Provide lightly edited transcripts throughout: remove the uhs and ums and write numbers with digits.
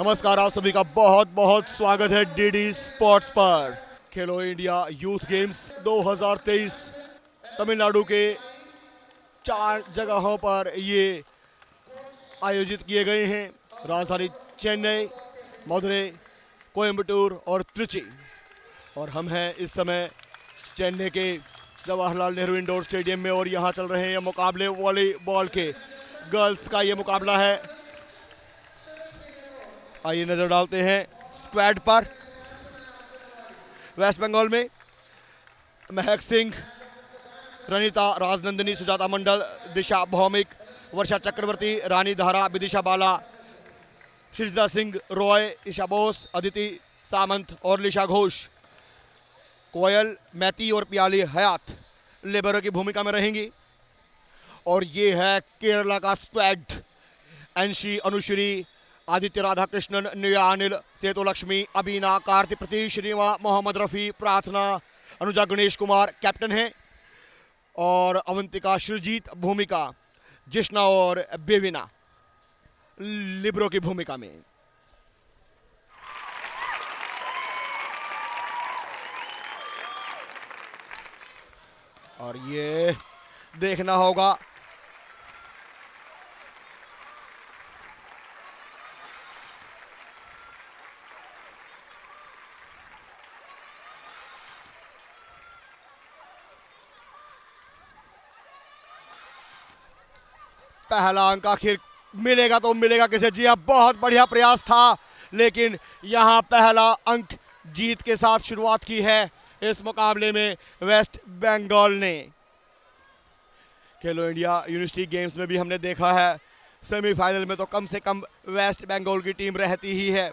नमस्कार, आप सभी का बहुत बहुत स्वागत है डीडी स्पोर्ट्स पर। खेलो इंडिया यूथ गेम्स 2023 तमिलनाडु के 4 जगहों पर ये आयोजित किए गए हैं। राजधानी चेन्नई, मदुरई, कोयम्बटूर और त्रिची। और हम हैं इस समय चेन्नई के जवाहरलाल नेहरू इंडोर स्टेडियम में और यहाँ चल रहे हैं ये मुकाबले वॉलीबॉल के। गर्ल्स का ये मुकाबला है। आइए नजर डालते हैं स्क्वाड पर। वेस्ट बंगाल में महक सिंह, रनिता राजनंदिनी, सुजाता मंडल, दिशा भौमिक, वर्षा चक्रवर्ती, रानी धारा, विदिशा बाला, शिजदा सिंह रॉय, ईशा बोस, अदिति सामंत और लिशा घोष। कोयल, मैती और पियाली हयात लेबरों की भूमिका में रहेंगी। और ये है केरला का स्क्वाड। अंशी, अनुश्री, आदित्य राधा कृष्णन, निया अनिल, सेतु लक्ष्मी, अबीना, कार्ति प्रतीश, रीमा, मोहम्मद रफी, प्रार्थना, अनुजा गणेश कुमार कैप्टन हैं। और अवंतिका श्रीजीत भूमिका, जिष्णा और बेविना लिब्रो की भूमिका में। और ये देखना होगा पहला अंक आखिर मिलेगा तो मिलेगा किसे। जी हाँ, बहुत बढ़िया प्रयास था, लेकिन यहां पहला अंक जीत के साथ शुरुआत की है इस मुकाबले में वेस्ट बंगाल ने। खेलो इंडिया यूनिवर्सिटी गेम्स में भी हमने देखा है, सेमीफाइनल में तो कम से कम वेस्ट बंगाल की टीम रहती ही है।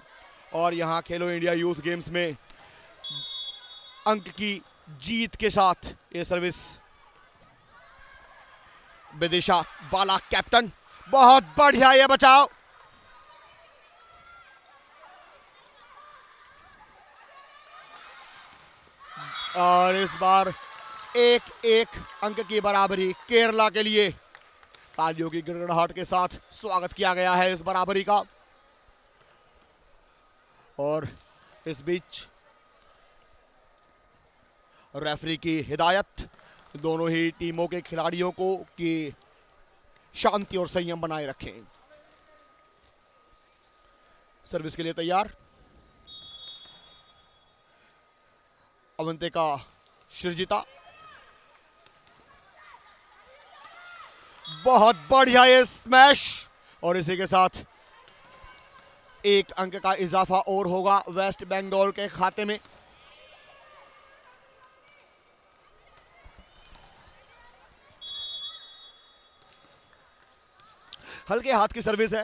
और यहां खेलो इंडिया यूथ गेम्स में अंक की जीत के साथ ये सर्विस विदिशा बाला कैप्टन, बहुत बढ़िया ये बचाव। और इस बार एक एक अंक की बराबरी केरला के लिए। तालियों की गड़गड़ाहट के साथ स्वागत किया गया है इस बराबरी का। और इस बीच रेफरी की हिदायत दोनों ही टीमों के खिलाड़ियों को कि शांति और संयम बनाए रखें। सर्विस के लिए तैयार अवंतिका श्रीजिता, बहुत बढ़िया ये स्मैश। और इसी के साथ एक अंक का इजाफा और होगा वेस्ट बंगाल के खाते में। हल्के हाथ की सर्विस है।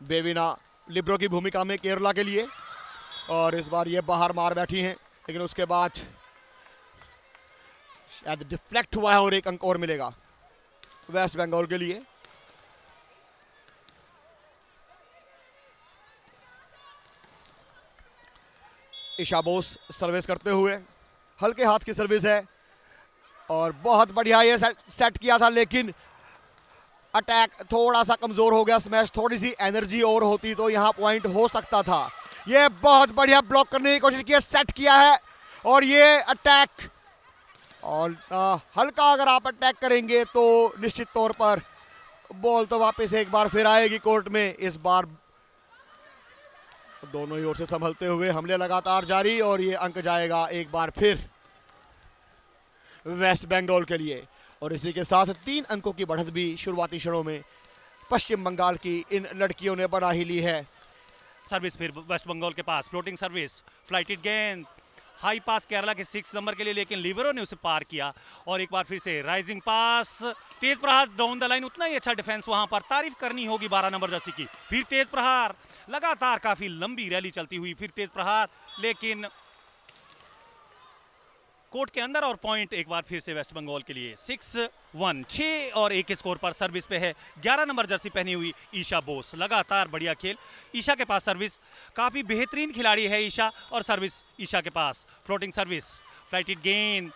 बेविना लिब्रो की भूमिका में केरला के लिए। और इस बार ये बाहर मार बैठी हैं, लेकिन उसके बाद शायद डिफ्लेक्ट हुआ है और एक अंक और मिलेगा वेस्ट बंगाल के लिए। ईशा बोस सर्विस करते हुए, हल्के हाथ की सर्विस है और बहुत बढ़िया ये सेट किया था, लेकिन अटैक थोड़ा सा कमजोर हो गया। स्मैश थोड़ी सी एनर्जी और होती तो यहां पॉइंट हो सकता था। ये बहुत बढ़िया ब्लॉक करने की कोशिश की है, सेट किया है। और ये अटैक, और हल्का अगर आप अटैक करेंगे तो निश्चित तौर पर बॉल तो वापस एक बार फिर आएगी कोर्ट में। इस बार दोनों ही ओर से संभलते हुए हमले लगातार जारी। और ये अंक जाएगा एक बार फिर वेस्ट बंगाल के लिए। और इसी के साथ 3 अंकों की बढ़त भी शुरुआती क्षणों में पश्चिम बंगाल की इन लड़कियों ने बना ही ली है। सर्विस फिर वेस्ट बंगाल के पास, फ्लोटिंग सर्विस, फ्लाइटेड गेंद, हाई पास केरला के 6 नंबर के लिए, लेकिन लिबरो ने उसे पार किया। और एक बार फिर से राइजिंग पास, तेज प्रहार डाउन द लाइन, उतना ही अच्छा डिफेंस वहां पर। तारीफ करनी होगी 12 नंबर जर्सी की। फिर तेज प्रहार, लगातार काफी लंबी रैली चलती हुई फिर तेज प्रहार, लेकिन कोर्ट के अंदर। और पॉइंट एक बार फिर से वेस्ट बंगाल के लिए। 6-1, 6 और 1 के स्कोर पर सर्विस पे है 11 नंबर जर्सी पहनी हुई ईशा बोस। लगातार बढ़िया खेल ईशा के पास। सर्विस काफी बेहतरीन खिलाड़ी है ईशा, और सर्विस ईशा के पास। फ्लोटिंग सर्विस, फ्लाइटेड गेंद,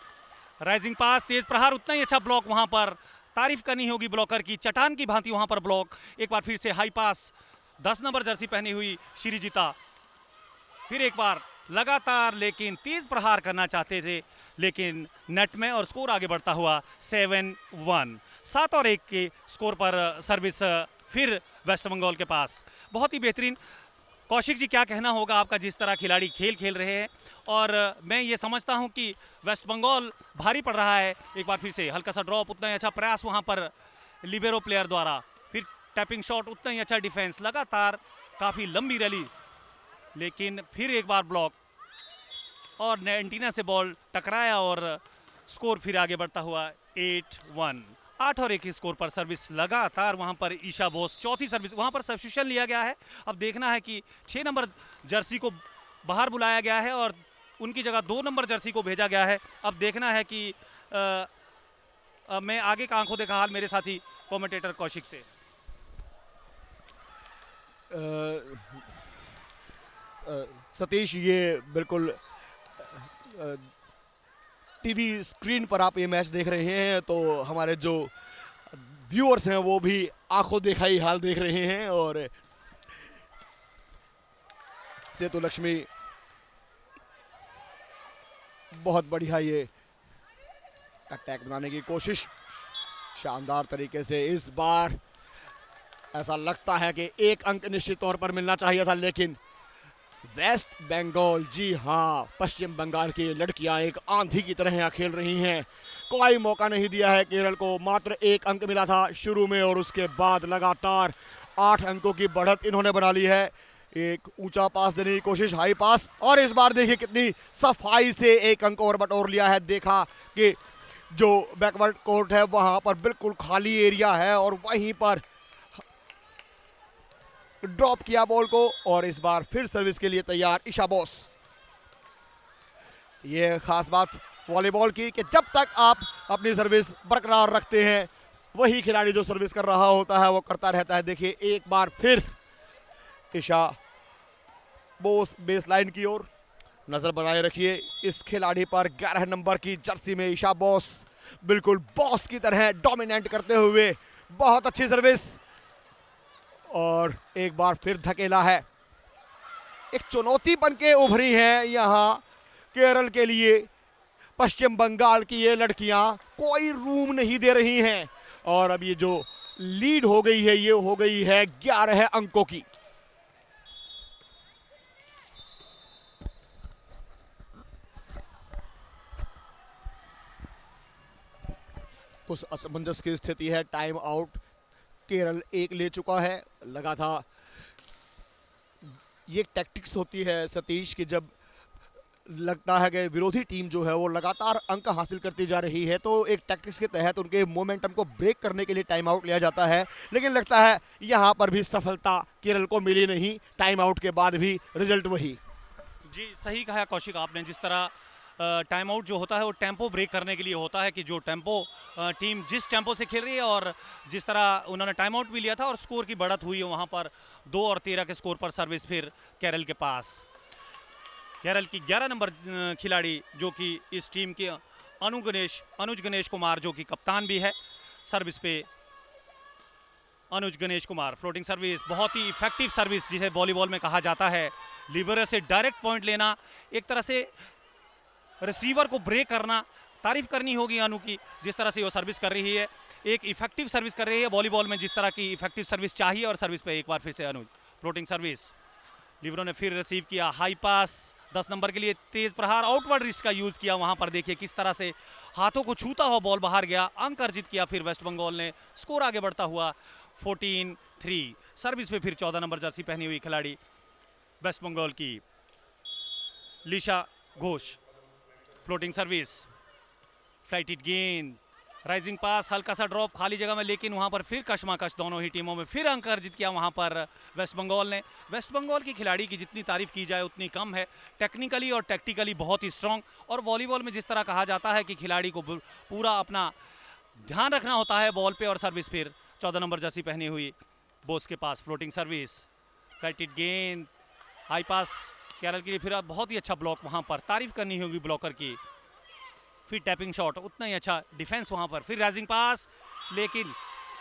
राइजिंग पास, तेज प्रहार, उतना ही अच्छा ब्लॉक वहां पर। तारीफ करनी होगी ब्लॉकर की, चट्टान की भांति वहां पर ब्लॉक। एक बार फिर से हाई पास, 10 नंबर जर्सी पहनी हुई श्रीजीता फिर एक बार लगातार लेकिन तेज प्रहार करना चाहते थे, लेकिन नेट में और स्कोर आगे बढ़ता हुआ 7-1, 7-1 के स्कोर पर सर्विस फिर वेस्ट बंगाल के पास। बहुत ही बेहतरीन। कौशिक जी, क्या कहना होगा आपका, जिस तरह खिलाड़ी खेल रहे हैं? और मैं ये समझता हूं कि वेस्ट बंगाल भारी पड़ रहा है। एक बार फिर से हल्का सा ड्रॉप, उतना ही अच्छा प्रयास वहां पर लिबेरो प्लेयर द्वारा, फिर टैपिंग शॉट, उतना ही अच्छा डिफेंस, लगातार काफ़ी लंबी रैली, लेकिन फिर एक बार ब्लॉक और एंटीना से बॉल टकराया और स्कोर फिर आगे बढ़ता हुआ 8-1, 8-1 के स्कोर पर सर्विस लगातार वहां पर ईशा बोस, चौथी सर्विस वहां पर सब्स्टिट्यूशन लिया गया है। अब देखना है कि 6 नंबर जर्सी को बाहर बुलाया गया है और उनकी जगह 2 नंबर जर्सी को भेजा गया है। अब देखना है कि मैं आगे का आंखों देखा हाल मेरे साथी कमेंटेटर कौशिक से। सतीश, ये बिल्कुल टीवी स्क्रीन पर आप ये मैच देख रहे हैं तो हमारे जो व्यूअर्स हैं वो भी आंखों देखा ही हाल देख रहे हैं। और सेतु लक्ष्मी बहुत बढ़िया ये अटैक बनाने की कोशिश, शानदार तरीके से। इस बार ऐसा लगता है कि 1 अंक निश्चित तौर पर मिलना चाहिए था, लेकिन वेस्ट बंगाल, जी हाँ, पश्चिम बंगाल की लड़कियां एक आंधी की तरह यहाँ खेल रही हैं। कोई मौका नहीं दिया है केरल को। मात्र 1 अंक मिला था शुरू में और उसके बाद लगातार 8 अंकों की बढ़त इन्होंने बना ली है। एक ऊंचा पास देने की कोशिश, हाई पास, और इस बार देखिए कितनी सफाई से 1 अंक और बटोर लिया है। देखा कि जो बैकवर्ड कोर्ट है वहां पर बिल्कुल खाली एरिया है और वहीं पर ड्रॉप किया बॉल को और इस बार फिर सर्विस के लिए तैयार ईशा बोस। ये खास बात वॉलीबॉल की कि जब तक आप अपनी सर्विस बरकरार रखते हैं, वही खिलाड़ी जो सर्विस कर रहा होता है वो करता रहता है। देखिए एक बार फिर ईशा बोस बेस लाइन की ओर नजर बनाए रखिए इस खिलाड़ी पर। 11 नंबर की जर्सी में ईशा बोस बिल्कुल बॉस की तरह डोमिनेट करते हुए, बहुत अच्छी सर्विस और एक बार फिर धकेला है। एक चुनौती बनके उभरी है यहाँ केरल के लिए। पश्चिम बंगाल की ये लड़कियां कोई रूम नहीं दे रही हैं और अब ये जो लीड हो गई है ये हो गई है 11 अंकों की। कुछ असमंजस की स्थिति है। टाइम आउट केरल 1 ले चुका है। लगा था ये टैक्टिक्स होती है सतीश कि जब लगता है कि विरोधी टीम जो है वो लगातार अंक हासिल करती जा रही है तो एक टैक्टिक्स के तहत उनके मोमेंटम को ब्रेक करने के लिए टाइम आउट लिया जाता है। लेकिन लगता है यहाँ पर भी सफलता केरल को मिली नहीं, टाइम आउट के बाद भी रिजल्ट वही। जी सही कहा कौशिक आपने। जिस तरह टाइम आउट जो होता है वो टेम्पो ब्रेक करने के लिए होता है कि जो टेम्पो टीम जिस टेम्पो से खेल रही है और जिस तरह उन्होंने टाइम आउट भी लिया था और स्कोर की बढ़त हुई है वहाँ पर 2 और 13 के स्कोर पर सर्विस फिर केरल के पास। केरल की 11 नंबर खिलाड़ी जो कि इस टीम के अनुज गणेश कुमार जो कि कप्तान भी है, सर्विस पे अनुज गणेश कुमार। फ्लोटिंग सर्विस, बहुत ही इफेक्टिव सर्विस जिसे वॉलीबॉल में कहा जाता है। लिबरो से डायरेक्ट पॉइंट लेना, एक तरह से रिसीवर को ब्रेक करना। तारीफ करनी होगी अनु की, जिस तरह से वो सर्विस कर रही है, एक इफेक्टिव सर्विस कर रही है वॉलीबॉल में जिस तरह की इफेक्टिव सर्विस चाहिए। और सर्विस पे एक बार फिर से अनुज, फ्लोटिंग सर्विस, लिबरो ने फिर रिसीव किया, हाई पास 10 नंबर के लिए तेज प्रहार, आउटवर्ड रिस्ट का यूज किया। वहां पर देखिए किस तरह से हाथों को छूता हुआ बॉल बाहर गया, अंक अर्जित किया फिर वेस्ट बंगाल ने। स्कोर आगे बढ़ता हुआ 14-3। सर्विस पे फिर 14 नंबर जर्सी पहनी हुई खिलाड़ी वेस्ट बंगाल की Lisha Ghosh. Floating service, flighted गेंद, राइजिंग पास, हल्का सा ड्रॉप खाली जगह में, लेकिन वहां पर फिर कशमकश दोनों ही टीमों में। फिर अंक अर्जित किया वहां पर वेस्ट बंगाल ने। वेस्ट बंगाल की खिलाड़ी की जितनी तारीफ की जाए उतनी कम है। टेक्निकली और टैक्टिकली बहुत ही स्ट्रांग, और वॉलीबॉल में जिस तरह कहा जाता है कि खिलाड़ी को पूरा अपना ध्यान रखना होता है बॉल पे। और सर्विस फिर 14 नंबर जर्सी पहनी हुई बोस के पास। फ्लोटिंग सर्विस, फ्लाइटेड गेंद, हाई पास केरल के लिए, फिर बहुत ही अच्छा ब्लॉक वहां पर, तारीफ करनी होगी ब्लॉकर की। फिर टैपिंग शॉट, उतना ही अच्छा डिफेंस वहां पर। फिर राइजिंग पास, लेकिन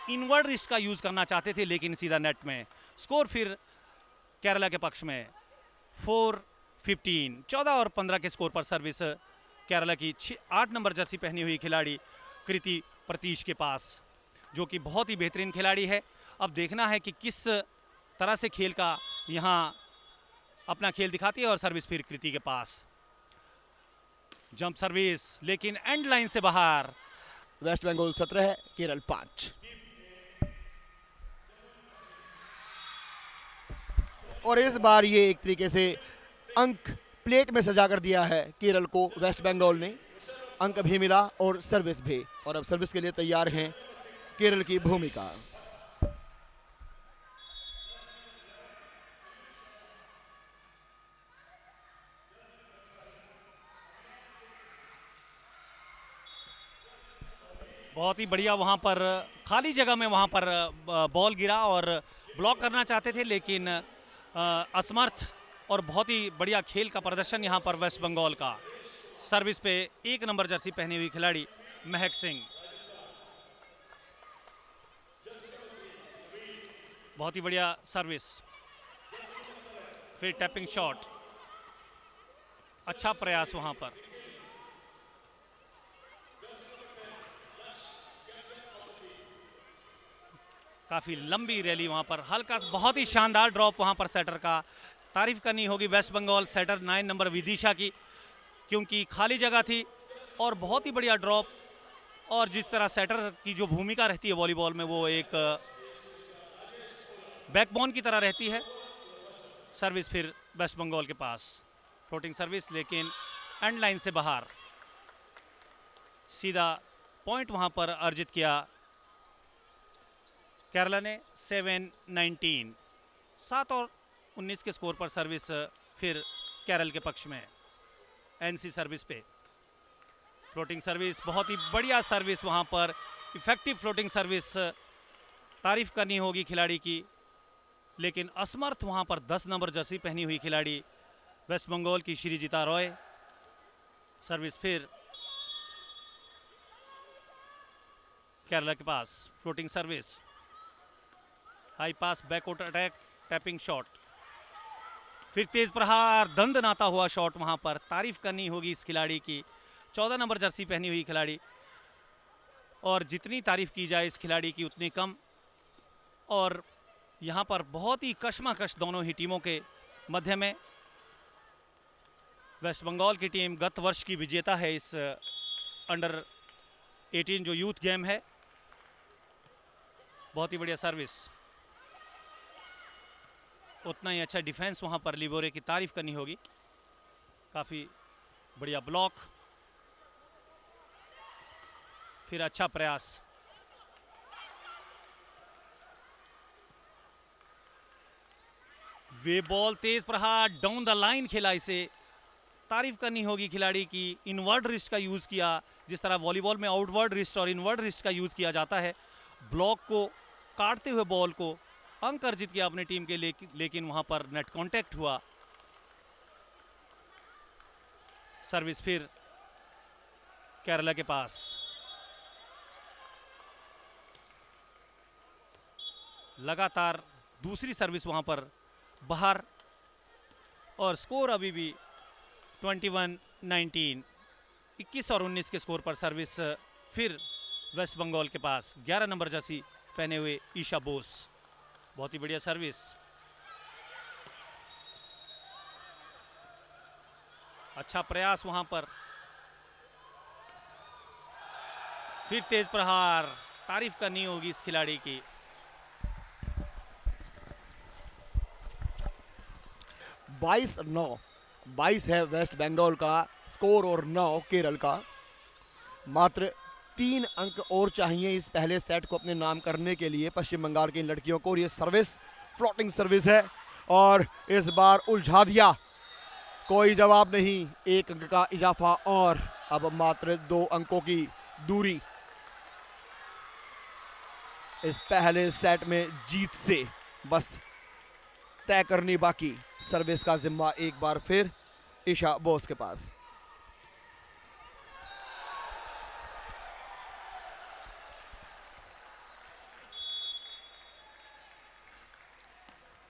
इनवर्ड रिस्ट का यूज करना चाहते थे, लेकिन सीधा नेट में। स्कोर फिर केरला के पक्ष में 4-15, 14 और 15 के स्कोर पर सर्विस केरला की 8 नंबर जर्सी पहनी हुई खिलाड़ी कृति प्रतीश के पास, जो कि बहुत ही बेहतरीन खिलाड़ी है। अब देखना है कि किस तरह से खेल का यहाँ अपना खेल दिखाती है। और सर्विस फिर कृति के पास, जंप सर्विस, लेकिन एंड लाइन से बाहर। वेस्ट बंगाल 17 है, केरल 5। और इस बार ये एक तरीके से अंक प्लेट में सजा कर दिया है केरल को वेस्ट बंगाल ने। अंक भी मिला और सर्विस भी, और अब सर्विस के लिए तैयार हैं केरल की भूमिका। बहुत ही बढ़िया, वहां पर खाली जगह में वहां पर बॉल गिरा और ब्लॉक करना चाहते थे, लेकिन असमर्थ। और बहुत ही बढ़िया खेल का प्रदर्शन यहां पर वेस्ट बंगाल का। सर्विस पे 1 नंबर जर्सी पहनी हुई खिलाड़ी महक सिंह, बहुत ही बढ़िया सर्विस। फिर टैपिंग शॉट, अच्छा प्रयास वहां पर। काफी लंबी रैली वहां पर, हल्का बहुत ही शानदार ड्रॉप वहां पर सेटर का। तारीफ करनी होगी वेस्ट बंगाल सेटर 9 नंबर विदिशा की, क्योंकि खाली जगह थी और बहुत ही बढ़िया ड्रॉप। और जिस तरह सेटर की जो भूमिका रहती है वॉलीबॉल में, वो एक बैकबोन की तरह रहती है। सर्विस फिर वेस्ट बंगाल के पास, फ्लोटिंग सर्विस, लेकिन एंड लाइन से बाहर। सीधा पॉइंट वहां पर अर्जित किया केरला ने। 7-19, 7 और 19 के स्कोर पर सर्विस फिर केरल के पक्ष में। एनसी सर्विस पे फ्लोटिंग सर्विस, बहुत ही बढ़िया सर्विस वहां पर, इफेक्टिव फ्लोटिंग सर्विस। तारीफ करनी होगी खिलाड़ी की, लेकिन असमर्थ वहां पर 10 नंबर जर्सी पहनी हुई खिलाड़ी वेस्ट बंगाल की श्रीजिता रॉय। सर्विस फिर केरला के पास, floating service, high pass, back out attack, tapping shot, फिर तेज प्रहार, दंदनाता हुआ शॉट वहां पर। तारीफ करनी होगी इस खिलाड़ी की, 14 नंबर जर्सी पहनी हुई खिलाड़ी। और जितनी तारीफ की जाए इस खिलाड़ी की उतनी कम। और यहां पर बहुत ही कशमकश दोनों ही टीमों के मध्य में। वेस्ट बंगाल की टीम गत वर्ष की विजेता है इस अंडर 18 जो यूथ गेम है। बहुत ही बढ़िया सर्विस, उतना ही अच्छा डिफेंस वहां पर लिबोरे की तारीफ करनी होगी। काफी बढ़िया ब्लॉक, फिर अच्छा प्रयास। वे बॉल, तेज प्रहार, डाउन द लाइन खेला इसे। तारीफ करनी होगी खिलाड़ी की, इनवर्ड रिस्ट का यूज किया। जिस तरह वॉलीबॉल में आउटवर्ड रिस्ट और इनवर्ड रिस्ट का यूज किया जाता है, ब्लॉक को काटते हुए बॉल को अंक अर्जित किया अपनी टीम के, लेकिन वहां पर नेट कांटेक्ट हुआ। सर्विस फिर केरला के पास, लगातार दूसरी सर्विस वहां पर बाहर। और स्कोर अभी भी 21-19, 21 और 19 के स्कोर पर सर्विस फिर वेस्ट बंगाल के पास। 11 नंबर जर्सी पहने हुए ईशा बोस, बहुत ही बढ़िया सर्विस। अच्छा प्रयास वहां पर, फिर तेज प्रहार। तारीफ करनी होगी इस खिलाड़ी की। बाईस 9, 22 है वेस्ट बंगाल का स्कोर और 9 केरल का। मात्र 3 अंक और चाहिए इस पहले सेट को अपने नाम करने के लिए पश्चिम बंगाल की इन लड़कियों को। और ये सर्विस फ्लोटिंग सर्विस है और इस बार उलझा दिया, कोई जवाब नहीं। 1 अंक का इजाफा और अब मात्र 2 अंकों की दूरी इस पहले सेट में जीत से बस तय करनी बाकी। सर्विस का जिम्मा एक बार फिर ईशा बोस के पास।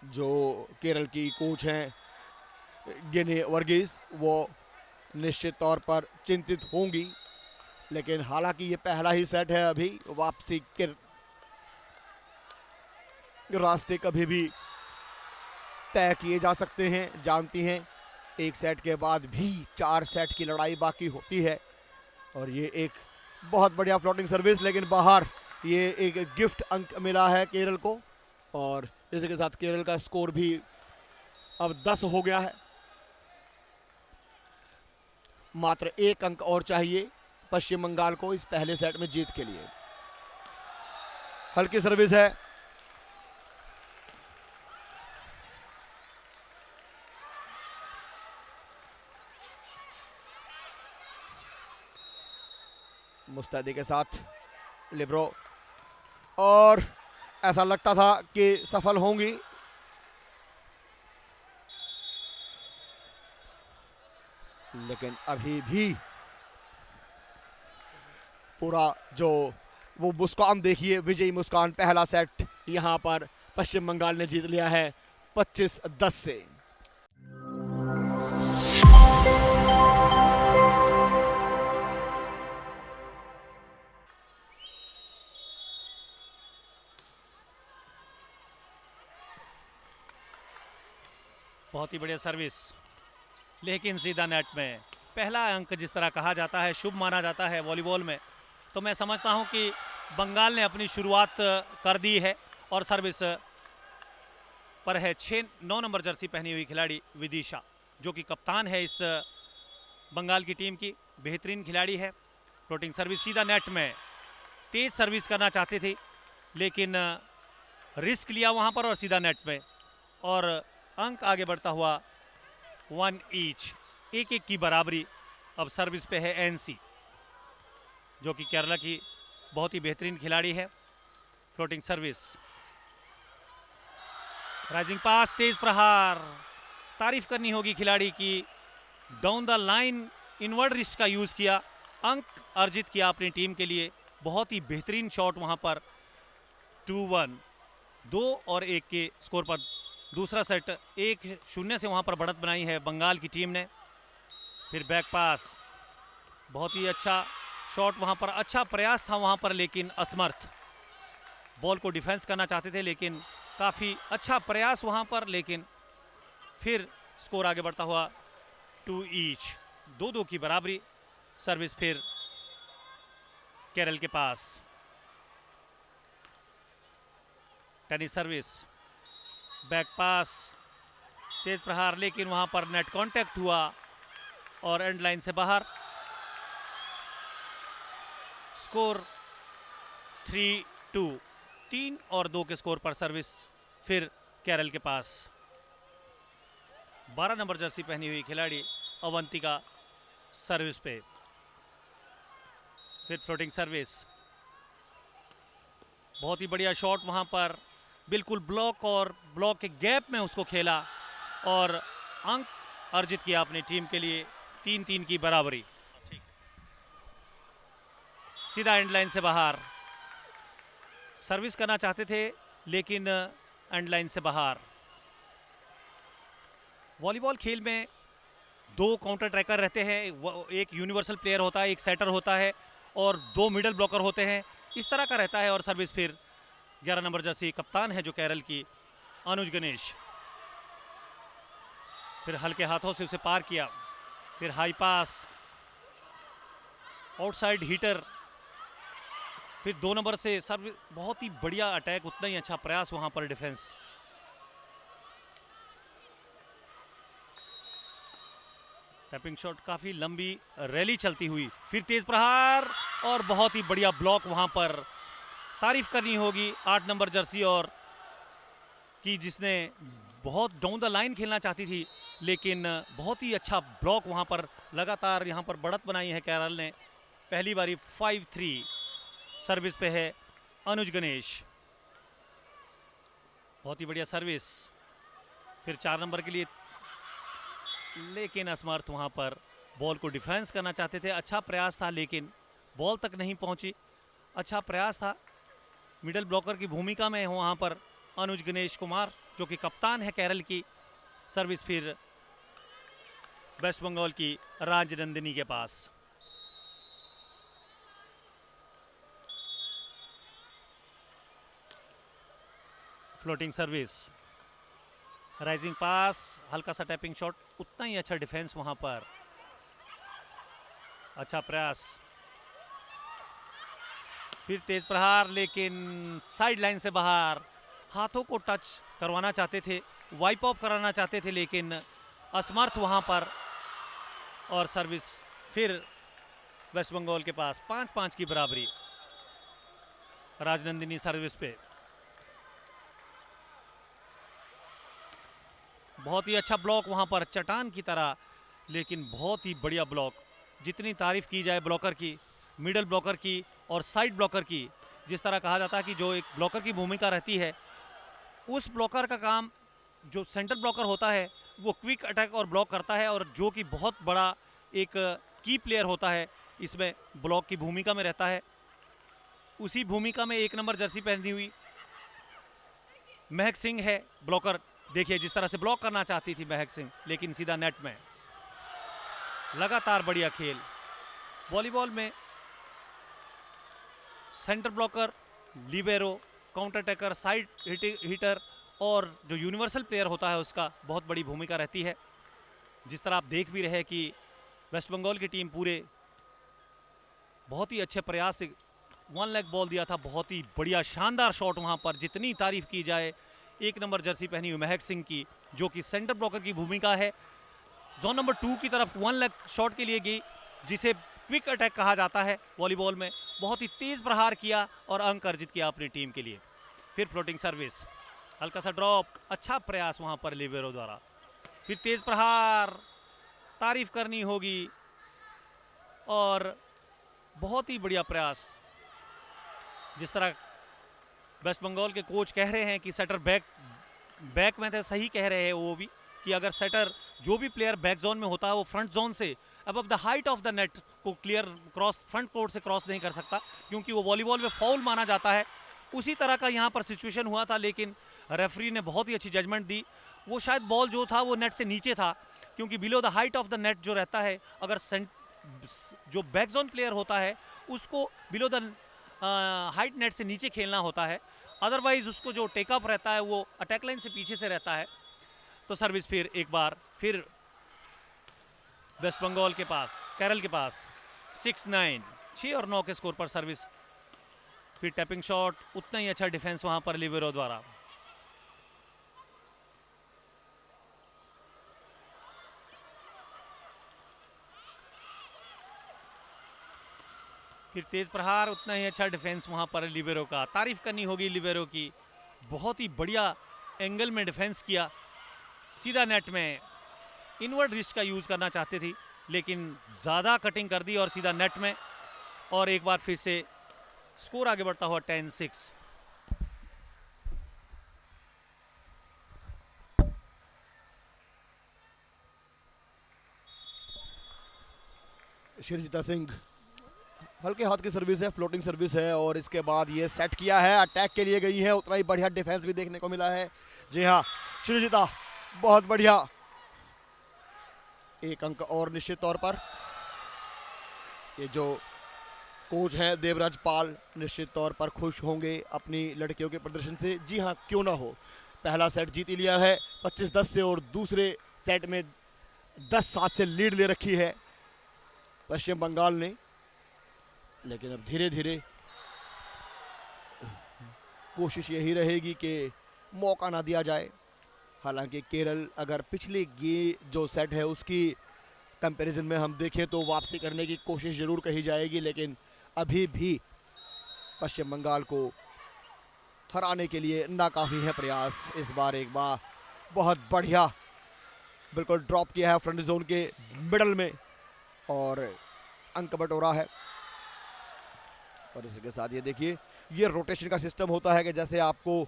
जो केरल की कोच हैं गिने वर्गीस, वो निश्चित तौर पर चिंतित होंगी। लेकिन हालांकि ये पहला ही सेट है, अभी वापसी के रास्ते कभी भी तय किए जा सकते हैं। जानती हैं एक सेट के बाद भी 4 सेट की लड़ाई बाकी होती है। और ये एक बहुत बढ़िया फ्लोटिंग सर्विस, लेकिन बाहर ये एक गिफ्ट अंक मिला है केरल को। और इसी के साथ केरल का स्कोर भी अब 10 हो गया है। मात्र 1 अंक और चाहिए पश्चिम बंगाल को इस पहले सेट में जीत के लिए। हल्की सर्विस है, मुस्तैदी के साथ लिब्रो, और ऐसा लगता था कि सफल होंगी। लेकिन अभी भी पूरा जो वो मुस्कान देखिए, विजयी मुस्कान। पहला सेट यहां पर पश्चिम बंगाल ने जीत लिया है 25-10 से। बहुत ही बढ़िया सर्विस, लेकिन सीधा नेट में। पहला अंक जिस तरह कहा जाता है, शुभ माना जाता है वॉलीबॉल में, तो मैं समझता हूं कि बंगाल ने अपनी शुरुआत कर दी है। और सर्विस पर है 9 नंबर जर्सी पहनी हुई खिलाड़ी विदिशा, जो कि कप्तान है इस बंगाल की टीम की। बेहतरीन खिलाड़ी है। फ्लोटिंग सर्विस सीधा नेट में। तेज सर्विस करना चाहते थे, लेकिन रिस्क लिया वहां पर और सीधा नेट में। और अंक आगे बढ़ता हुआ 1 ईच, 1-1 की बराबरी। अब सर्विस पे है एनसी, जो कि केरला की बहुत ही बेहतरीन खिलाड़ी है। फ्लोटिंग सर्विस, राइजिंग पास, तेज प्रहार। तारीफ करनी होगी खिलाड़ी की, down the line inward wrist का यूज किया, अंक अर्जित किया अपनी टीम के लिए। बहुत ही बेहतरीन शॉट वहां पर। 2-1, 2 और 1 के स्कोर पर दूसरा सेट 1-0 से वहां पर बढ़त बनाई है बंगाल की टीम ने। फिर बैक पास, बहुत ही अच्छा शॉट वहां पर, अच्छा प्रयास था वहां पर, लेकिन असमर्थ। बॉल को डिफेंस करना चाहते थे, लेकिन काफी अच्छा प्रयास वहां पर, लेकिन फिर स्कोर आगे बढ़ता हुआ 2 ईच, 2-2 की बराबरी। सर्विस फिर केरल के पास। टेनिस सर्विस, बैक पास, तेज प्रहार, लेकिन वहां पर नेट कांटेक्ट हुआ और एंड लाइन से बाहर। स्कोर 3-2, 3 और 2 के स्कोर पर सर्विस फिर केरल के पास। 12 नंबर जर्सी पहनी हुई खिलाड़ी अवंतिका सर्विस पे। फिर फ्लोटिंग सर्विस, बहुत ही बढ़िया शॉट वहां पर, बिल्कुल ब्लॉक और ब्लॉक के गैप में उसको खेला और अंक अर्जित किया अपनी टीम के लिए। 3-3 की बराबरी। सीधा एंड लाइन से बाहर। सर्विस करना चाहते थे, लेकिन एंड लाइन से बाहर। वॉलीबॉल खेल में 2 काउंटर ट्रैकर रहते हैं, एक यूनिवर्सल प्लेयर होता है, एक सेटर होता है, और 2 मिडल ब्लॉकर होते हैं। इस तरह का रहता है। और सर्विस फिर 11 नंबर जर्सी कप्तान है जो केरल की, अनुज गणेश। फिर हल्के हाथों से उसे पार किया। फिर हाई पास, आउटसाइड हीटर। फिर 2 नंबर से सर्विस, बहुत ही बढ़िया अटैक, उतना ही अच्छा प्रयास वहां पर डिफेंस। टैपिंग शॉट, काफी लंबी रैली चलती हुई। फिर तेज प्रहार और बहुत ही बढ़िया ब्लॉक वहां पर। तारीफ करनी होगी 8 नंबर जर्सी और की, जिसने बहुत डाउन द लाइन खेलना चाहती थी, लेकिन बहुत ही अच्छा ब्लॉक वहां पर। लगातार यहां पर बढ़त बनाई है केरल ने। पहली बारी 5-3। सर्विस पे है अनुज गणेश, बहुत ही बढ़िया सर्विस। फिर 4 नंबर के लिए, लेकिन असमर्थ वहां पर। बॉल को डिफेंस करना चाहते थे, अच्छा प्रयास था, लेकिन बॉल तक नहीं पहुंची। अच्छा प्रयास था, मिडल ब्लॉकर की भूमिका में वहां पर अनुज गणेश कुमार। जो कि कप्तान है केरल की। सर्विस फिर वेस्ट बंगाल की राजनंदिनी के पास। फ्लोटिंग सर्विस, राइजिंग पास, हल्का सा टैपिंग शॉट, उतना ही अच्छा डिफेंस वहां पर। अच्छा प्रयास, फिर तेज प्रहार, लेकिन साइड लाइन से बाहर। हाथों को टच करवाना चाहते थे, वाइप ऑफ कराना चाहते थे, लेकिन असमर्थ वहां पर। और सर्विस फिर वेस्ट बंगाल के पास 5-5 की बराबरी। राजनंदिनी सर्विस पे बहुत ही अच्छा ब्लॉक वहां पर, चट्टान की तरह, लेकिन बहुत ही बढ़िया ब्लॉक। जितनी तारीफ की जाए ब्लॉकर की, मिडल ब्लॉकर की और साइड ब्लॉकर की, जिस तरह कहा जाता है कि जो एक ब्लॉकर की भूमिका रहती है, उस ब्लॉकर का काम, जो सेंटर ब्लॉकर होता है, वो क्विक अटैक और ब्लॉक करता है, और जो कि बहुत बड़ा एक की प्लेयर होता है इसमें ब्लॉक की भूमिका में रहता है। उसी भूमिका में 1 नंबर जर्सी पहनी हुई महक सिंह है ब्लॉकर। देखिए जिस तरह से ब्लॉक करना चाहती थी महक सिंह, लेकिन सीधा नेट में। लगातार बढ़िया खेल। वॉलीबॉल में centre blocker, libero, counter attacker, side hitter और जो यूनिवर्सल प्लेयर होता है उसका बहुत बड़ी भूमिका रहती है। जिस तरह आप देख भी रहे कि वेस्ट बंगाल की टीम पूरे बहुत ही अच्छे प्रयास से 1 लेग बॉल दिया था, बहुत ही बढ़िया शानदार शॉट वहां पर। जितनी तारीफ की जाए 1 नंबर जर्सी पहनी हुई महक सिंह की, जो कि सेंटर ब्लॉकर की भूमिका है, जोन नंबर 2 की तरफ 1 लेग शॉट के लिए गई, जिसे क्विक अटैक कहा जाता है वॉलीबॉल में। बहुत ही तेज प्रहार किया और अंक अर्जित किया अपनी टीम के लिए। फिर फ्लोटिंग सर्विस, हल्का सा ड्रॉप, अच्छा प्रयास वहां पर लिबेरो द्वारा। फिर तेज प्रहार, तारीफ करनी होगी, और बहुत ही बढ़िया प्रयास। जिस तरह वेस्ट बंगाल के कोच कह रहे हैं कि सेटर बैक में थे, सही कह रहे हैं वो भी, कि अगर सेटर जो भी प्लेयर बैक जोन में होता है वो फ्रंट जोन से above the height of the net को क्लियर क्रॉस, फ्रंट कोर्ट से क्रॉस नहीं कर सकता, क्योंकि वो वॉलीबॉल में फाउल माना जाता है। उसी तरह का यहाँ पर सिचुएशन हुआ था, लेकिन रेफरी ने बहुत ही अच्छी जजमेंट दी। वो शायद बॉल जो था वो नेट से नीचे था, क्योंकि below the height of the net जो रहता है, अगर जो बैक जोन प्लेयर होता है उसको बिलो द हाइट नेट से नीचे खेलना होता है, अदरवाइज उसको जो टेकअप रहता है वो अटैक लाइन से पीछे से रहता है। तो सर्विस फिर एक बार फिर वेस्ट बंगाल के पास, केरल के पास 6-9, 6 और 9 के स्कोर पर सर्विस। फिर टैपिंग शॉट, उतना ही अच्छा डिफेंस वहां पर लिबेरो द्वारा। फिर तेज प्रहार, उतना ही अच्छा डिफेंस वहां पर लिबेरो का। तारीफ करनी होगी लिबेरो की, बहुत ही बढ़िया एंगल में डिफेंस किया, सीधा नेट में। इनवर्ड रिस्ट का यूज करना चाहते थी, लेकिन ज्यादा कटिंग कर दी और सीधा नेट में। और एक बार फिर से स्कोर आगे बढ़ता हुआ 10-6। शिरजीता सिंह, हल्के हाथ की सर्विस है, फ्लोटिंग सर्विस है, और इसके बाद ये सेट किया है, अटैक के लिए गई है। उतना ही बढ़िया डिफेंस भी देखने को मिला है। जी हाँ शिरजीता, बहुत बढ़िया। 1 अंक और निश्चित तौर पर। ये जो कोच हैं देवराज पाल, निश्चित तौर पर खुश होंगे अपनी लड़कियों के प्रदर्शन से। जी हाँ, क्यों ना हो। पहला सेट जीत ही लिया है 25-10 से, और दूसरे सेट में 10-7 से लीड ले रखी है पश्चिम बंगाल ने। लेकिन अब धीरे धीरे कोशिश यही रहेगी कि मौका ना दिया जाए। हालांकि केरल अगर पिछले ये जो सेट है उसकी कंपैरिजन में हम देखें तो वापसी करने की कोशिश जरूर कही जाएगी, लेकिन अभी भी पश्चिम बंगाल को हराने के लिए नाकाफी है प्रयास। इस बार एक बार बहुत बढ़िया बिल्कुल ड्रॉप किया है फ्रंट जोन के मिडल में, और अंक बटोरा है। और इसके साथ ये देखिए, ये रोटेशन का सिस्टम होता है कि जैसे आपको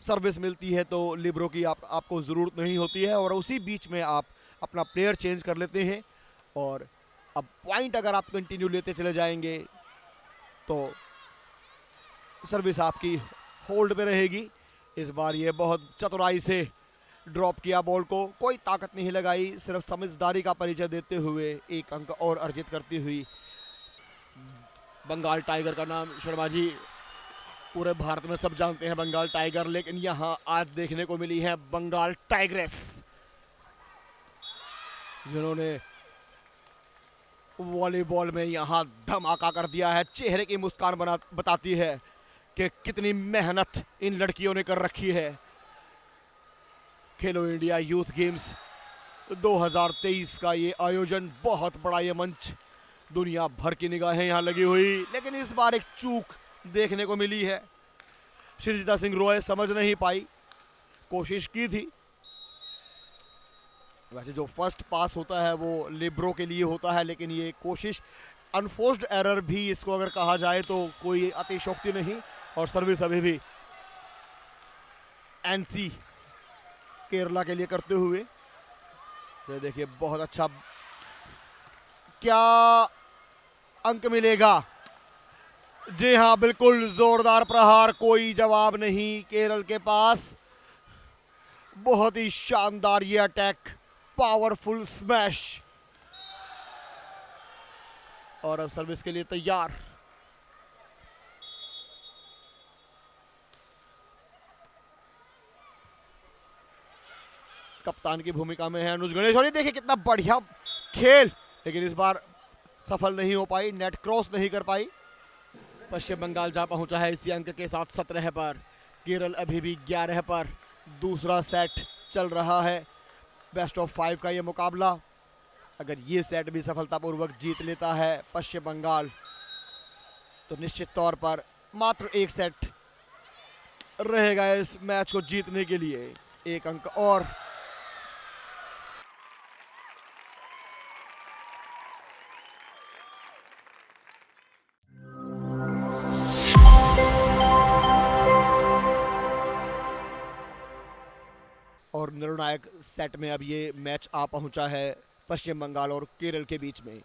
सर्विस मिलती है तो लिबरो की आपको ज़रूरत नहीं होती है, और उसी बीच में आप अपना प्लेयर चेंज कर लेते हैं। और अब पॉइंट अगर आप कंटिन्यू लेते चले जाएंगे तो सर्विस आपकी होल्ड पे रहेगी। इस बार ये बहुत चतुराई से ड्रॉप किया बॉल को, कोई ताकत नहीं लगाई, सिर्फ समझदारी का परिचय देते हुए एक अंक और अर्जित करती हुई बंगाल टाइगर का नाम शर्मा जी पूरे भारत में सब जानते हैं बंगाल टाइगर, लेकिन यहाँ आज देखने को मिली है बंगाल टाइग्रेस, जिन्होंने वॉलीबॉल में यहाँ धमाका कर दिया है। चेहरे की मुस्कान बताती है कि कितनी मेहनत इन लड़कियों ने कर रखी है। खेलो इंडिया यूथ गेम्स 2023 का ये आयोजन, बहुत बड़ा ये मंच, दुनिया भर की निगाहें यहाँ लगी हुई, लेकिन इस बार एक चूक देखने को मिली है। श्रीजिता सिंह रॉय समझ नहीं पाई, कोशिश की थी। वैसे जो फर्स्ट पास होता है वो लिब्रो के लिए होता है, लेकिन ये कोशिश अनफोर्स्ड एरर भी इसको अगर कहा जाए तो कोई अतिशोक्ति नहीं। और सर्विस अभी भी एनसी केरला के लिए करते हुए, ये देखिए बहुत अच्छा, क्या अंक मिलेगा? जी हाँ, बिल्कुल जोरदार प्रहार, कोई जवाब नहीं केरल के पास। बहुत ही शानदार ये अटैक, पावरफुल स्मैश, और अब सर्विस के लिए तैयार। कप्तान की भूमिका में है अनुज गणेश, और ये देखिए कितना बढ़िया खेल, लेकिन इस बार सफल नहीं हो पाई, नेट क्रॉस नहीं कर पाई। पश्चिम बंगाल जा पहुंचा है इसी अंक के साथ 17 पर, केरल अभी भी 11 पर। दूसरा सेट चल रहा है, बेस्ट ऑफ 5 का ये मुकाबला। अगर ये सेट भी सफलतापूर्वक जीत लेता है पश्चिम बंगाल, तो निश्चित तौर पर मात्र एक सेट रहेगा इस मैच को जीतने के लिए। एक अंक और। और निर्णायक सेट में अब ये मैच आ पहुंचा है पश्चिम बंगाल और केरल के बीच में।